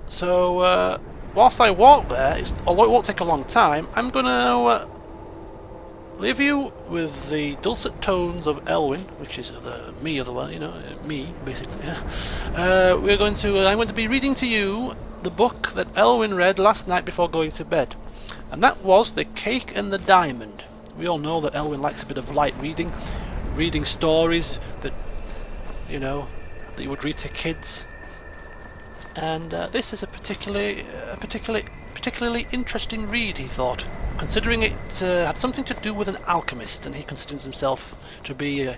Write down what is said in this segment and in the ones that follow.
So, whilst I walk there, although it won't take a long time, I'm going to leave you with the dulcet tones of Elwynn, which is the me of the one, me, basically. Yeah. I'm going to be reading to you the book that Elwynn read last night before going to bed. And that was The Cake and the Diamond. We all know that Elwynn likes a bit of light reading, reading stories that, that you would read to kids. And this is a particularly interesting read, he thought, considering it had something to do with an alchemist, and he considers himself to be a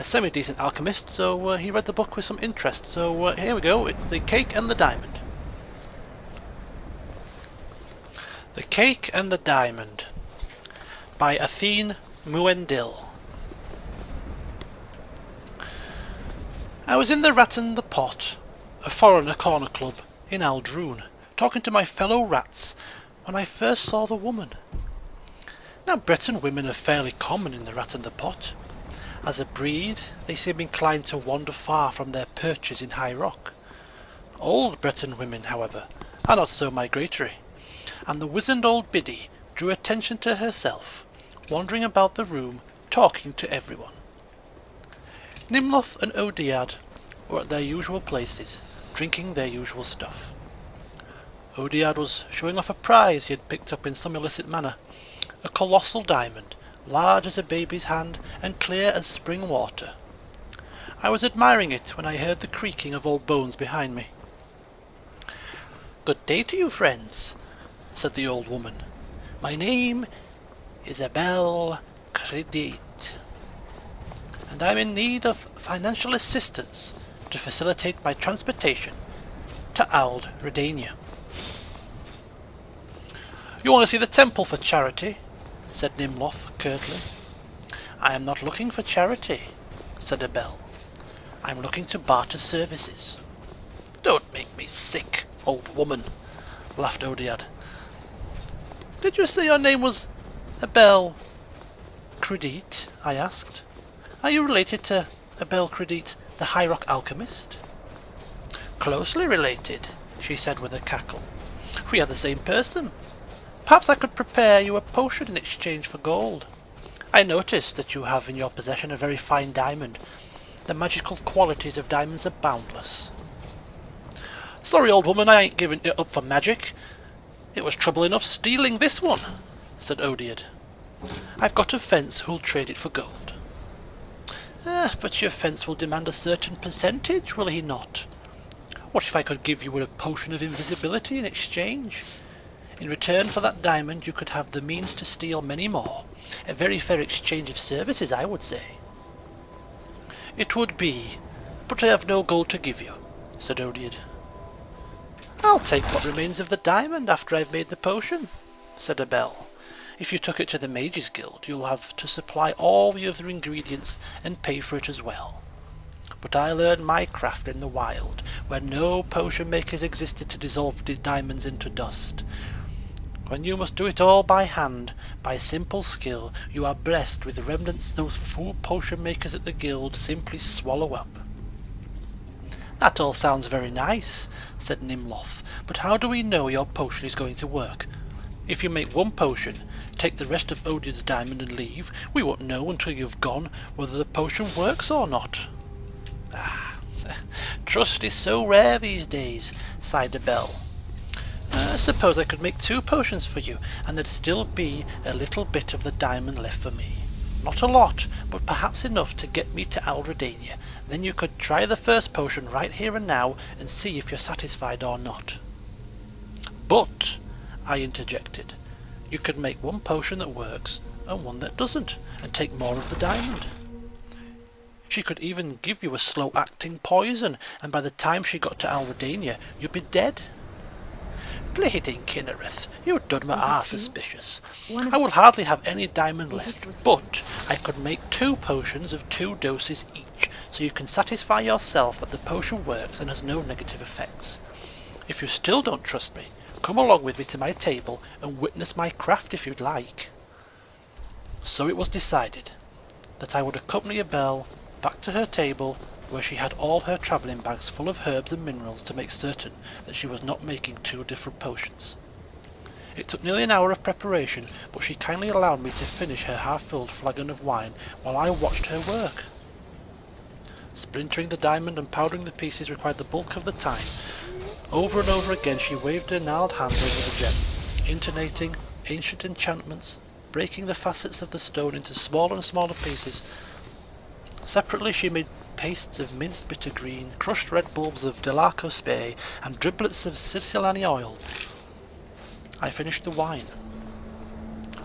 semi-decent alchemist, so he read the book with some interest. So here we go, it's The Cake and the Diamond. The Cake and the Diamond by Athene Muendil. I was in the Rat and the Pot, a foreigner corner club in Aldroon, talking to my fellow rats when I first saw the woman. Now, Breton women are fairly common in the Rat and the Pot. As a breed, they seem inclined to wander far from their perches in high rock. Old Breton women, however, are not so migratory, and the wizened old biddy drew attention to herself, wandering about the room, talking to everyone. Nimloth and Odiad were at their usual places, drinking their usual stuff. Odiad was showing off a prize he had picked up in some illicit manner, a colossal diamond, large as a baby's hand and clear as spring water. I was admiring it when I heard the creaking of old bones behind me. "Good day to you, friends," said the old woman. "My name is Abel Credit, and I'm in need of financial assistance to facilitate my transportation to Ald Redania." "You want to see the temple for charity?" said Nimloth curtly. "I am not looking for charity," said Abel. "I'm looking to barter services." "Don't make me sick, old woman," laughed Odiad. "Did you say your name was Abel Credit?" I asked. "Are you related to Abel Credit, the High Rock alchemist?" "Closely related," she said with a cackle. "We are the same person. Perhaps I could prepare you a potion in exchange for gold. I notice that you have in your possession a very fine diamond. The magical qualities of diamonds are boundless." "Sorry, old woman, I ain't giving it up for magic. It was trouble enough stealing this one," said Odiad. "I've got a fence who'll trade it for gold." But your fence will demand a certain percentage, will he not? What if I could give you a potion of invisibility in exchange? In return for that diamond you could have the means to steal many more. A very fair exchange of services, I would say." "It would be, but I have no gold to give you," said Odiad. "I'll take what remains of the diamond after I've made the potion," said Abel. "If you took it to the Mage's Guild, you'll have to supply all the other ingredients and pay for it as well. But I learned my craft in the wild, where no potion makers existed to dissolve the diamonds into dust. When you must do it all by hand, by simple skill, you are blessed with the remnants those fool potion makers at the guild simply swallow up." "That all sounds very nice," said Nimloth, "but how do we know your potion is going to work? If you make one potion, take the rest of Odiad's diamond and leave, we won't know until you've gone whether the potion works or not." "Trust is so rare these days," sighed Abel. "Suppose I could make 2 potions for you, and there'd still be a little bit of the diamond left for me. Not a lot, but perhaps enough to get me to Aldredania. Then you could try the first potion right here and now and see if you're satisfied or not." "But," I interjected, "you could make one potion that works and one that doesn't, and take more of the diamond. She could even give you a slow-acting poison, and by the time she got to Aldredania, you'd be dead." "Bleeding Kinnereth, you've done my heart suspicious. I will hardly have any diamond left, but I could make 2 potions of 2 doses each, so you can satisfy yourself that the potion works and has no negative effects. If you still don't trust me, come along with me to my table and witness my craft if you'd like." So it was decided that I would accompany Abel back to her table where she had all her travelling bags full of herbs and minerals to make certain that she was not making 2 different potions. It took nearly an hour of preparation, but she kindly allowed me to finish her half-filled flagon of wine while I watched her work. Splintering the diamond and powdering the pieces required the bulk of the time. Over and over again she waved her gnarled hand over the gem, intonating ancient enchantments, breaking the facets of the stone into smaller and smaller pieces. Separately she made pastes of minced bitter green, crushed red bulbs of Delaco Spey, and driblets of Siciliani oil. I finished the wine.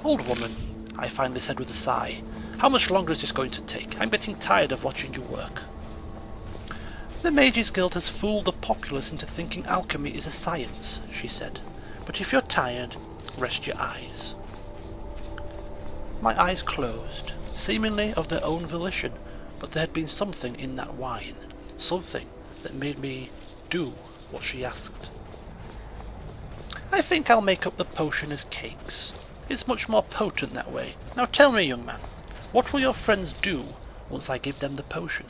"Old woman," I finally said with a sigh, "how much longer is this going to take? I'm getting tired of watching you work." "The Mages Guild has fooled the populace into thinking alchemy is a science," she said. "But if you're tired, rest your eyes." My eyes closed, seemingly of their own volition, but there had been something in that wine, something that made me do what she asked. "I think I'll make up the potion as cakes. It's much more potent that way. Now tell me, young man, what will your friends do once I give them the potion?"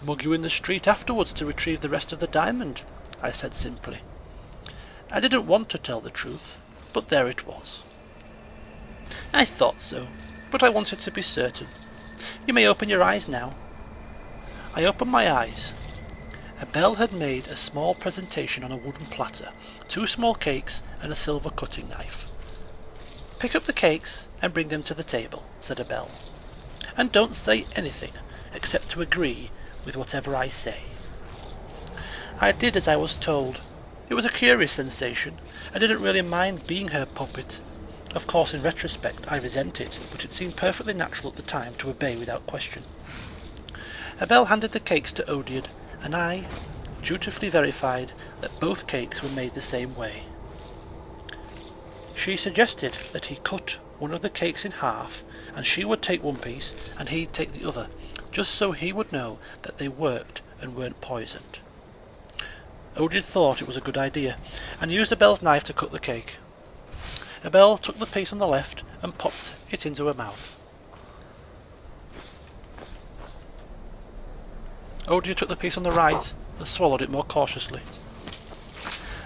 "Mug you in the street afterwards to retrieve the rest of the diamond," I said simply. I didn't want to tell the truth, but there it was. "I thought so, but I wanted to be certain. You may open your eyes now." I opened my eyes. A bell had made a small presentation on a wooden platter, 2 small cakes and a silver cutting knife. "Pick up the cakes and bring them to the table," said a bell. "And don't say anything, except to agree with whatever I say." I did as I was told. It was a curious sensation. I didn't really mind being her puppet. Of course, in retrospect, I resent it, but it seemed perfectly natural at the time to obey without question. A bell handed the cakes to Odiad, and I dutifully verified that both cakes were made the same way. She suggested that he cut one of the cakes in half, and she would take one piece, and he'd take the other, just so he would know that they worked and weren't poisoned. Odiad thought it was a good idea, and used Abel's knife to cut the cake. Abel took the piece on the left and popped it into her mouth. Odiad took the piece on the right and swallowed it more cautiously.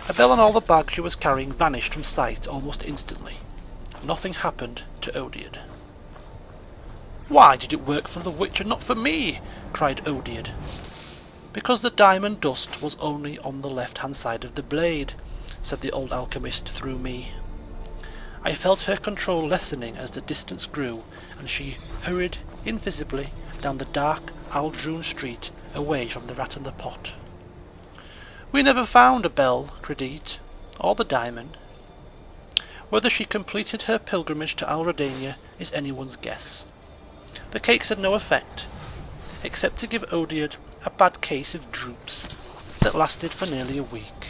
Abel and all the bags she was carrying vanished from sight almost instantly. Nothing happened to Odiad. "Why did it work for the witch and not for me?" cried Odiad. "Because the diamond dust was only on the left-hand side of the blade," said the old alchemist through me. I felt her control lessening as the distance grew, and she hurried invisibly down the dark Aldrune street away from the rat and the pot. We never found Abel Credit, or the diamond. Whether she completed her pilgrimage to Alredania is anyone's guess. The cakes had no effect, except to give Odiad a bad case of droops that lasted for nearly a week.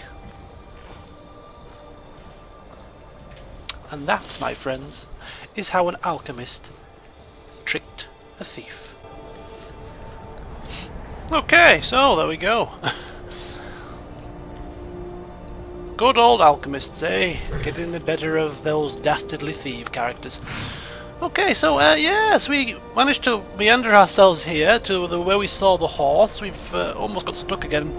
And that, my friends, is how an alchemist tricked a thief. Okay, so there we go. Good old alchemists, eh? Getting the better of those dastardly thief characters. Okay, so yes, we managed to meander ourselves here to where we saw the horse. We've almost got stuck again.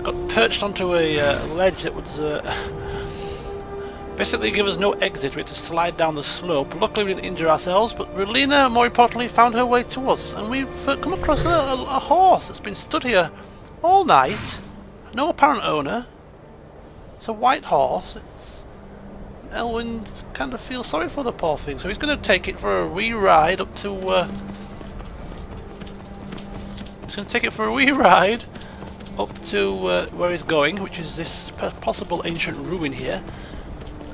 Got perched onto a ledge that was basically give us no exit. We had to slide down the slope. Luckily we didn't injure ourselves, but Relina, more importantly, found her way to us, and we've come across a horse that's been stood here all night. No apparent owner. It's a white horse. Elwynn kind of feels sorry for the poor thing, so he's going to take it for a wee ride up to. He's going to take it for a wee ride up to where he's going, which is this possible ancient ruin here,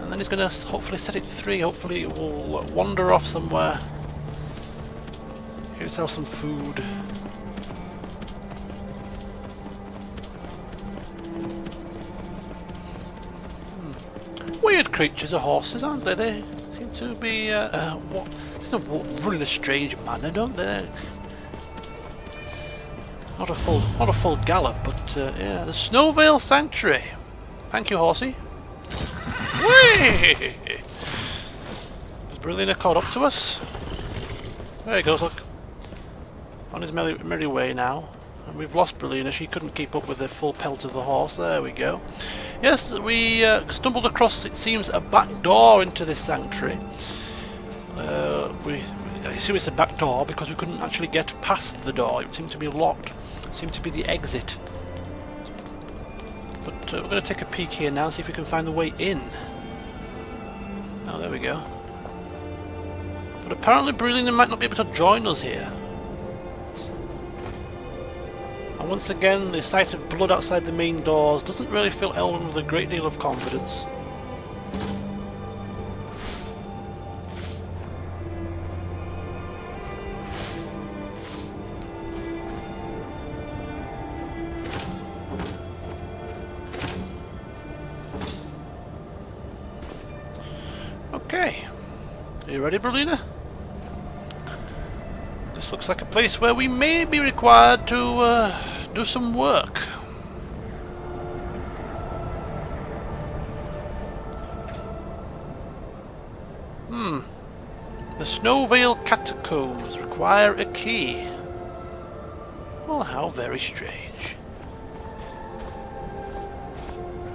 and then he's going to hopefully set it free. Hopefully, it will wander off somewhere. Get himself some food. Weird creatures are horses, aren't they? They seem to be run in a strange manner, don't they? Not a full gallop, but yeah, the Snowvale Sanctuary. Thank you, horsey. Whee! Has Brilliant caught up to us? There he goes, look. on his merry way now. And we've lost Brelina. She couldn't keep up with the full pelt of the horse. There we go. Yes, we stumbled across, it seems, a back door into this sanctuary. I assume it's a back door because we couldn't actually get past the door. It seemed to be locked. It seemed to be the exit. But we're going to take a peek here now and see if we can find the way in. Oh, there we go. But apparently Brelina might not be able to join us here. And once again, the sight of blood outside the main doors doesn't really fill Elwynn with a great deal of confidence. Okay. Are you ready, Brelina? This looks like a place where we may be required to do some work. The Snowvale Catacombs require a key. Well, how very strange.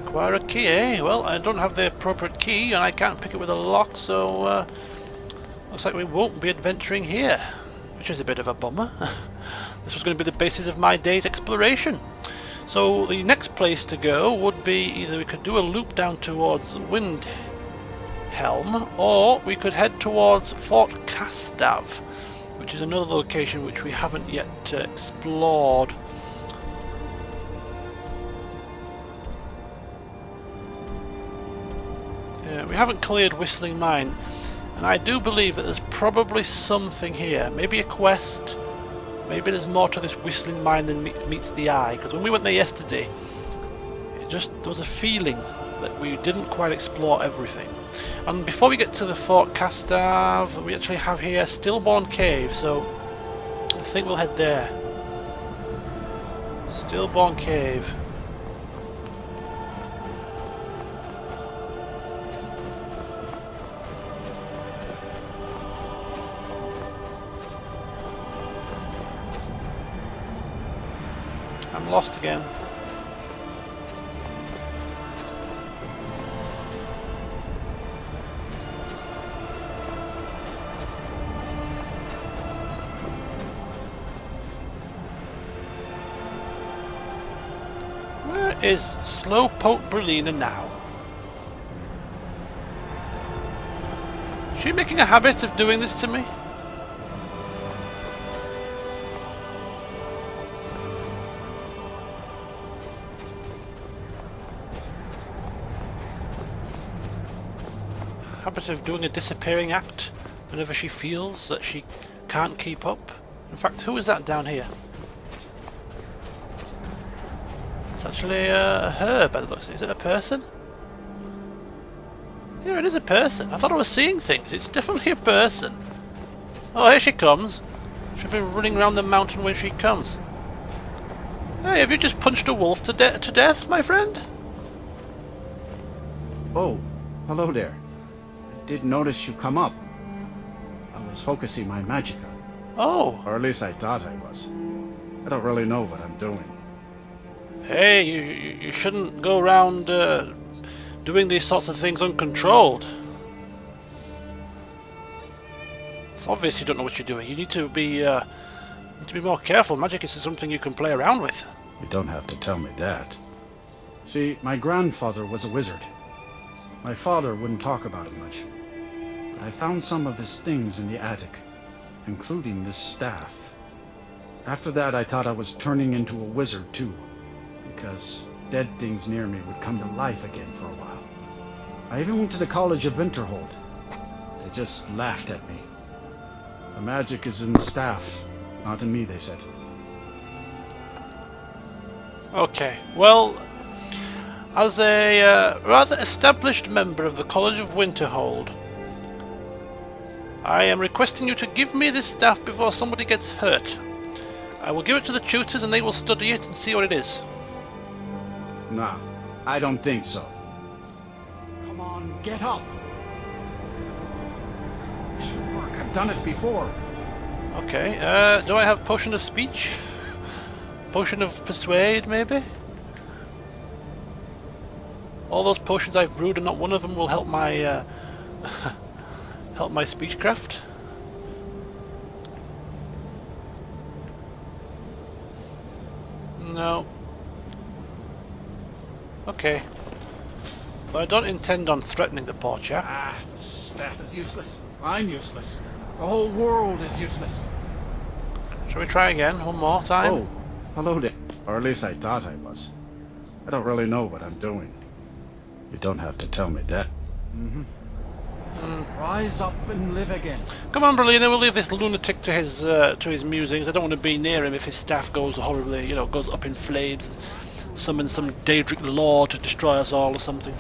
Require a key, eh? Well, I don't have the appropriate key and I can't pick it with a lock, so looks like we won't be adventuring here. Which is a bit of a bummer. This was going to be the basis of my day's exploration. So the next place to go would be either we could do a loop down towards Winterhold, or we could head towards Fort Castav, which is another location which we haven't yet explored. We haven't cleared Whistling Mine. And I do believe that there's probably something here. Maybe a quest. Maybe there's more to this Whistling Mine than meets the eye. Because when we went there yesterday, there was a feeling that we didn't quite explore everything. And before we get to the Fort Castav, we actually have here Stillborn Cave. So I think we'll head there. Stillborn Cave. I'm lost again. Where is Slowpoke Brelina now? Is she making a habit of doing this to me? Habit of doing a disappearing act whenever she feels that she can't keep up. In fact, who is that down here? It's actually a her by the looks of it. Is it a person? Yeah, it is a person. I thought I was seeing things. It's definitely a person. Oh, here she comes. She'll be running around the mountain when she comes. Hey, have you just punched a wolf to death, my friend? Oh, hello there. I did notice you come up. I was focusing my magicka. Oh. Or at least I thought I was. I don't really know what I'm doing. Hey, you shouldn't go around doing these sorts of things uncontrolled. It's obvious you don't know what you're doing. You need to be more careful. Magic is something you can play around with. You don't have to tell me that. See, my grandfather was a wizard. My father wouldn't talk about it much. But I found some of his things in the attic, including this staff. After that, I thought I was turning into a wizard, too. Because dead things near me would come to life again for a while. I even went to the College of Winterhold. They just laughed at me. The magic is in the staff, not in me, they said. Okay, well, as a rather established member of the College of Winterhold, I am requesting you to give me this staff before somebody gets hurt. I will give it to the tutors and they will study it and see what it is. Nah, I don't think so. Come on, get up! It should work. I've done it before. Okay, do I have potion of speech? Potion of persuade, maybe? All those potions I've brewed and not one of them will help my help my speechcraft. No. Okay. But I don't intend on threatening the poor chap. Ah, the staff is useless. I'm useless. The whole world is useless. Shall we try again? One more time? Oh, hello there. Or at least I thought I was. I don't really know what I'm doing. You don't have to tell me that. Rise up and live again. Come on, Berlina, we'll leave this lunatic to his musings. I don't want to be near him if his staff goes horribly, goes up in flames, summons some Daedric lord to destroy us all or something.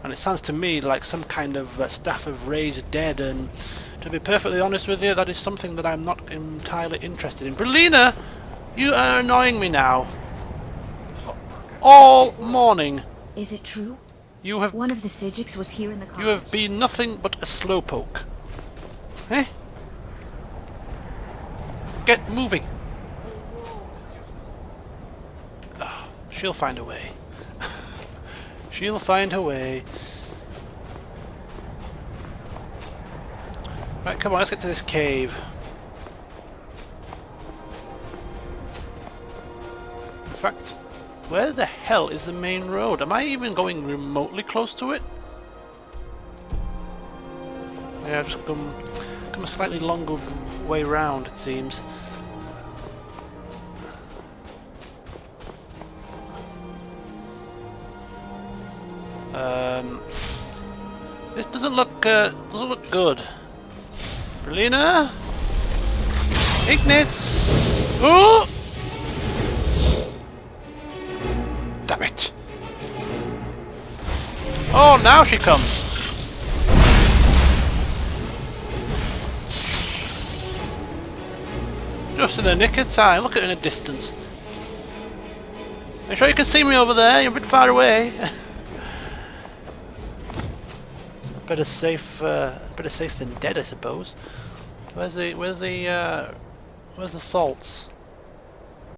And it sounds to me like some kind of staff of raised dead, and to be perfectly honest with you, that is something that I'm not entirely interested in. Berlina, you are annoying me now. All morning. Is it true? You have One of the Sijiks was here in the college. You have been nothing but a slowpoke. Eh? Get moving. Oh, she'll find a way. She'll find her way. Right, come on, let's get to this cave. In fact, where the hell is the main road? Am I even going remotely close to it? Yeah, I've just come a slightly longer way round, it seems. This doesn't look good. Berlina? Ignis! Oh! Damn it! Oh, now she comes! Just in the nick of time. Look at her in a distance. Are you sure you can see me over there? You're a bit far away. Better safe than dead, I suppose. Where's the salts?